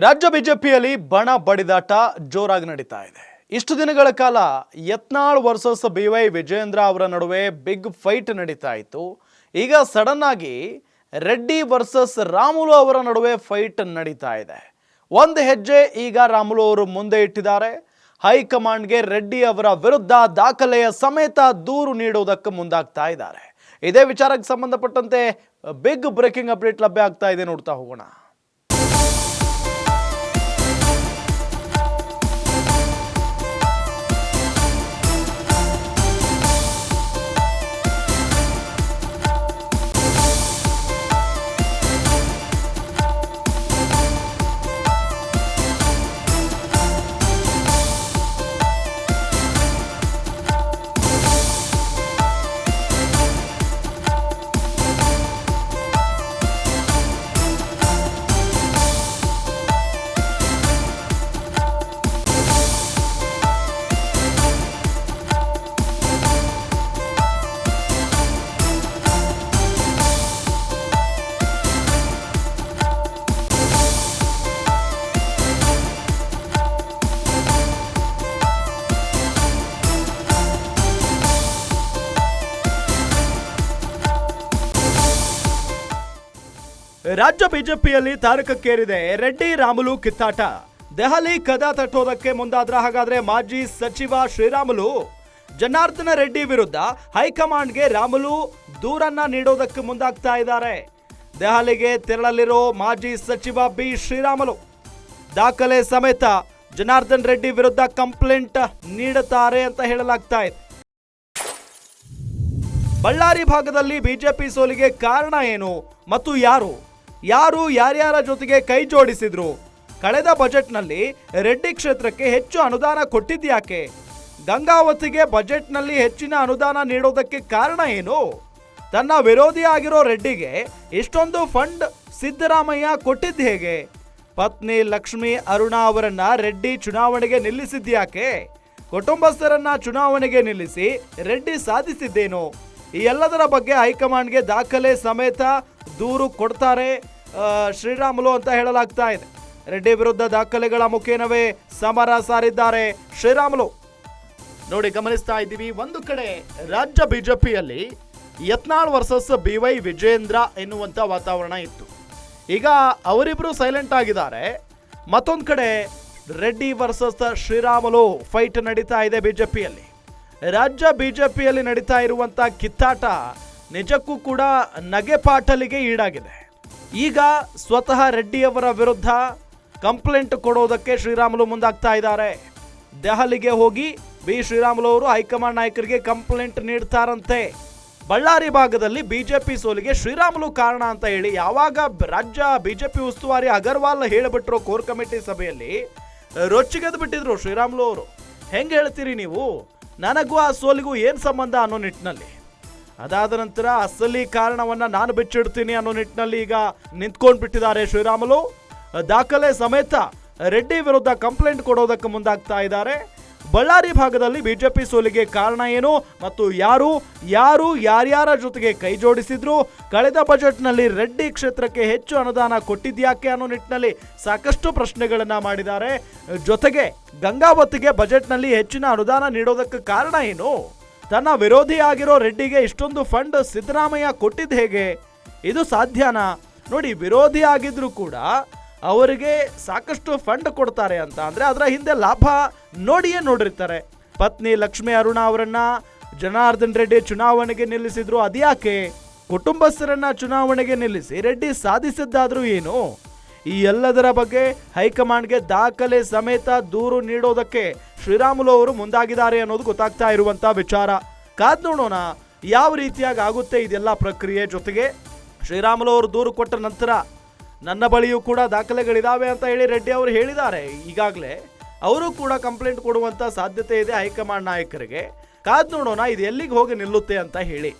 ರಾಜ್ಯ ಬಿಜೆಪಿಯಲ್ಲಿ ಬಣ ಬಡಿದಾಟ ಜೋರಾಗಿ ನಡೀತಾ ಇದೆ. ಇಷ್ಟು ದಿನಗಳ ಕಾಲ ಯತ್ನಾಳ್ ವರ್ಸಸ್ BY ವಿಜಯೇಂದ್ರ ಅವರ ನಡುವೆ ಬಿಗ್ ಫೈಟ್ ನಡೀತಾ ಇತ್ತು. ಈಗ ಸಡನ್ ಆಗಿ ರೆಡ್ಡಿ ವರ್ಸಸ್ ರಾಮುಲು ಅವರ ನಡುವೆ ಫೈಟ್ ನಡೀತಾ ಇದೆ. ಒಂದು ಹೆಜ್ಜೆ ಈಗ ರಾಮುಲು ಅವರು ಮುಂದೆ ಇಟ್ಟಿದ್ದಾರೆ. ಹೈಕಮಾಂಡ್ಗೆ ರೆಡ್ಡಿ ಅವರ ವಿರುದ್ಧ ದಾಖಲೆಯ ಸಮೇತ ದೂರು ನೀಡುವುದಕ್ಕೆ ಮುಂದಾಗ್ತಾ ಇದ್ದಾರೆ. ಇದೇ ವಿಚಾರಕ್ಕೆ ಸಂಬಂಧಪಟ್ಟಂತೆ ಬಿಗ್ ಬ್ರೇಕಿಂಗ್ ಅಪ್ಡೇಟ್ ಲಭ್ಯ ಆಗ್ತಾ ಇದೆ, ನೋಡ್ತಾ ಹೋಗೋಣ. ರಾಜ್ಯ ಬಿಜೆಪಿಯಲ್ಲಿ ತಾರಕಕ್ಕೇರಿದೆ ರೆಡ್ಡಿ ರಾಮುಲು ಕಿತ್ತಾಟ. ದೆಹಲಿ ಕದ ತಟ್ಟೋದಕ್ಕೆ ಮುಂದಾದ್ರ ಹಾಗಾದ್ರೆ ಮಾಜಿ ಸಚಿವ ಶ್ರೀರಾಮುಲು ಜನಾರ್ದನ ರೆಡ್ಡಿ ವಿರುದ್ಧ ಹೈಕಮಾಂಡ್ಗೆ ರಾಮುಲು ದೂರನ್ನ ನೀಡೋದಕ್ಕೆ ಮುಂದಾಗ್ತಾ ಇದ್ದಾರೆ. ದೆಹಲಿಗೆ ತೆರಳಲಿರೋ ಮಾಜಿ ಸಚಿವ ಬಿ ಶ್ರೀರಾಮುಲು ದಾಖಲೆ ಸಮೇತ ಜನಾರ್ದನ್ ರೆಡ್ಡಿ ವಿರುದ್ಧ ಕಂಪ್ಲೇಂಟ್ ನೀಡುತ್ತಾರೆ ಅಂತ ಹೇಳಲಾಗ್ತಾ ಇದೆ. ಬಳ್ಳಾರಿ ಭಾಗದಲ್ಲಿ ಬಿಜೆಪಿ ಸೋಲಿಗೆ ಕಾರಣ ಏನು ಮತ್ತು ಯಾರ್ಯಾರ ಜೊತೆಗೆ ಕೈ ಜೋಡಿಸಿದ್ರು? ಕಳೆದ ಬಜೆಟ್ನಲ್ಲಿ ರೆಡ್ಡಿ ಕ್ಷೇತ್ರಕ್ಕೆ ಹೆಚ್ಚು ಅನುದಾನ ಕೊಟ್ಟಿದ್ಯಾಕೆ? ಗಂಗಾವತಿಗೆ ಬಜೆಟ್ನಲ್ಲಿ ಹೆಚ್ಚಿನ ಅನುದಾನ ನೀಡೋದಕ್ಕೆ ಕಾರಣ ಏನು? ತನ್ನ ವಿರೋಧಿ ಆಗಿರೋ ರೆಡ್ಡಿಗೆ ಇಷ್ಟೊಂದು ಫಂಡ್ ಸಿದ್ದರಾಮಯ್ಯ ಕೊಟ್ಟಿದ್ದು ಹೇಗೆ? ಪತ್ನಿ ಲಕ್ಷ್ಮಿ ಅರುಣಾ ಅವರನ್ನ ರೆಡ್ಡಿ ಚುನಾವಣೆಗೆ ನಿಲ್ಲಿಸಿದ್ಯಾಕೆ? ಕುಟುಂಬಸ್ಥರನ್ನ ಚುನಾವಣೆಗೆ ನಿಲ್ಲಿಸಿ ರೆಡ್ಡಿ ಸಾಧಿಸಿದ್ದೇನು? ಈ ಎಲ್ಲದರ ಬಗ್ಗೆ ಹೈಕಮಾಂಡ್ಗೆ ದಾಖಲೆ ಸಮೇತ ದೂರು ಕೊಡ್ತಾರೆ ಶ್ರೀರಾಮುಲು ಅಂತ ಹೇಳಲಾಗ್ತಾ ಇದೆ. ರೆಡ್ಡಿ ವಿರುದ್ಧ ದಾಖಲೆಗಳ ಮುಖೇನವೇ ಸಮರ ಸಾರಿದ್ದಾರೆ ಶ್ರೀರಾಮುಲು. ನೋಡಿ, ಗಮನಿಸ್ತಾ ಇದ್ದೀವಿ, ಒಂದು ಕಡೆ ರಾಜ್ಯ ಬಿಜೆಪಿಯಲ್ಲಿ ಯತ್ನಾಳ್ ವರ್ಸಸ್ BY ವಿಜಯೇಂದ್ರ ಎನ್ನುವಂತ ವಾತಾವರಣ ಇತ್ತು. ಈಗ ಅವರಿಬ್ರು ಸೈಲೆಂಟ್ ಆಗಿದ್ದಾರೆ. ಮತ್ತೊಂದು ಕಡೆ ರೆಡ್ಡಿ ವರ್ಸಸ್ ಶ್ರೀರಾಮುಲು ಫೈಟ್ ನಡೀತಾ ಇದೆ ಬಿಜೆಪಿಯಲ್ಲಿ. ರಾಜ್ಯ ಬಿಜೆಪಿಯಲ್ಲಿ ನಡೀತಾ ಇರುವಂತ ಕಿತ್ತಾಟ ನಿಜಕ್ಕೂ ಕೂಡ ನಗೆಪಾಟಲಿಗೆ ಈಡಾಗಿದೆ. ಈಗ ಸ್ವತಃ ರೆಡ್ಡಿಯವರ ವಿರುದ್ಧ ಕಂಪ್ಲೇಂಟ್ ಕೊಡೋದಕ್ಕೆ ಶ್ರೀರಾಮುಲು ಮುಂದಾಗ್ತಾ ಇದ್ದಾರೆ. ದೆಹಲಿಗೆ ಹೋಗಿ ಬಿ ಶ್ರೀರಾಮುಲು ಅವರು ಹೈಕಮಾಂಡ್ ನಾಯಕರಿಗೆ ಕಂಪ್ಲೇಂಟ್ ನೀಡ್ತಾರಂತೆ. ಬಳ್ಳಾರಿ ಭಾಗದಲ್ಲಿ ಬಿಜೆಪಿ ಸೋಲಿಗೆ ಶ್ರೀರಾಮುಲು ಕಾರಣ ಅಂತ ಹೇಳಿ ಯಾವಾಗ ರಾಜ್ಯ ಬಿಜೆಪಿ ಉಸ್ತುವಾರಿ ಅಗರ್ವಾಲ್ ಹೇಳಿಬಿಟ್ರು ಕೋರ್ ಕಮಿಟಿ ಸಭೆಯಲ್ಲಿ, ರೊಚ್ಚಿಗೆದ್ದು ಬಿಟ್ಟಿದ್ರು ಶ್ರೀರಾಮುಲು ಅವರು. ಹೆಂಗೆ ಹೇಳ್ತೀರಿ ನೀವು, ನನಗೂ ಆ ಸೋಲಿಗೂ ಏನು ಸಂಬಂಧ ಅನ್ನೋ ನಿಟ್ಟಿನಲ್ಲಿ. ಅದಾದ ನಂತರ ಅಸಲಿ ಕಾರಣವನ್ನ ನಾನು ಬಿಚ್ಚಿಡ್ತೀನಿ ಅನ್ನೋ ನಿಟ್ಟಿನಲ್ಲಿ ಈಗ ನಿಂತ್ಕೊಂಡು ಬಿಟ್ಟಿದ್ದಾರೆ ಶ್ರೀರಾಮುಲು. ದಾಖಲೆ ಸಮೇತ ರೆಡ್ಡಿ ವಿರುದ್ಧ ಕಂಪ್ಲೇಂಟ್ ಕೊಡೋದಕ್ಕೆ ಮುಂದಾಗ್ತಾ ಇದ್ದಾರೆ. ಬಳ್ಳಾರಿ ಭಾಗದಲ್ಲಿ ಬಿಜೆಪಿ ಸೋಲಿಗೆ ಕಾರಣ ಏನು ಮತ್ತು ಯಾರ್ಯಾರ ಜೊತೆಗೆ ಕೈ ಜೋಡಿಸಿದ್ರು? ಕಳೆದ ಬಜೆಟ್ನಲ್ಲಿ ರೆಡ್ಡಿ ಕ್ಷೇತ್ರಕ್ಕೆ ಹೆಚ್ಚು ಅನುದಾನ ಕೊಟ್ಟಿದ್ಯಾಕೆ ಅನ್ನೋ ನಿಟ್ಟಿನಲ್ಲಿ ಸಾಕಷ್ಟು ಪ್ರಶ್ನೆಗಳನ್ನ ಮಾಡಿದ್ದಾರೆ. ಜೊತೆಗೆ ಗಂಗಾವತಿಗೆ ಬಜೆಟ್ನಲ್ಲಿ ಹೆಚ್ಚಿನ ಅನುದಾನ ನೀಡೋದಕ್ಕೆ ಕಾರಣ ಏನು? ತನ್ನ ವಿರೋಧಿ ಆಗಿರೋ ರೆಡ್ಡಿಗೆ ಇಷ್ಟೊಂದು ಫಂಡ್ ಸಿದ್ದರಾಮಯ್ಯ ಕೊಟ್ಟಿದ್ದು ಹೇಗೆ? ಇದು ಸಾಧ್ಯನಾ? ನೋಡಿ, ವಿರೋಧಿ ಆಗಿದ್ರು ಕೂಡ ಅವರಿಗೆ ಸಾಕಷ್ಟು ಫಂಡ್ ಕೊಡ್ತಾರೆ ಅಂತ ಅಂದ್ರೆ ಅದರ ಹಿಂದೆ ಲಾಭ ನೋಡಿರ್ತಾರೆ. ಪತ್ನಿ ಲಕ್ಷ್ಮಿ ಅರುಣಾ ಅವರನ್ನ ಜನಾರ್ದನ್ ರೆಡ್ಡಿ ಚುನಾವಣೆಗೆ ನಿಲ್ಲಿಸಿದ್ರು, ಅದ್ಯಾಕೆ? ಕುಟುಂಬಸ್ಥರನ್ನ ಚುನಾವಣೆಗೆ ನಿಲ್ಲಿಸಿ ರೆಡ್ಡಿ ಸಾಧಿಸಿದ್ದಾದ್ರೂ ಏನು? ಈ ಎಲ್ಲದರ ಬಗ್ಗೆ ಹೈಕಮಾಂಡ್ಗೆ ದಾಖಲೆ ಸಮೇತ ದೂರು ನೀಡೋದಕ್ಕೆ ಶ್ರೀರಾಮುಲು ಅವರು ಮುಂದಾಗಿದ್ದಾರೆ ಅನ್ನೋದು ಗೊತ್ತಾಗ್ತಾ ಇರುವಂತ ವಿಚಾರ. ಕಾದ್ ನೋಡೋಣ ಯಾವ ರೀತಿಯಾಗಿ ಆಗುತ್ತೆ ಇದೆಲ್ಲ ಪ್ರಕ್ರಿಯೆ. ಜೊತೆಗೆ ಶ್ರೀರಾಮುಲು ಅವರು ದೂರು ಕೊಟ್ಟ ನಂತರ ನನ್ನ ಬಳಿಯೂ ಕೂಡ ದಾಖಲೆಗಳಿದಾವೆ ಅಂತ ಹೇಳಿ ರೆಡ್ಡಿ ಅವರು ಹೇಳಿದ್ದಾರೆ. ಈಗಾಗಲೇ ಅವರು ಕೂಡ ಕಂಪ್ಲೇಂಟ್ ಕೊಡುವಂತ ಸಾಧ್ಯತೆ ಇದೆ ಹೈಕಮಾಂಡ್ ನಾಯಕರಿಗೆ. ಕಾದ್ ನೋಡೋಣ ಇದು ಎಲ್ಲಿಗೆ ಹೋಗಿ ನಿಲ್ಲುತ್ತೆ ಅಂತ ಹೇಳಿ.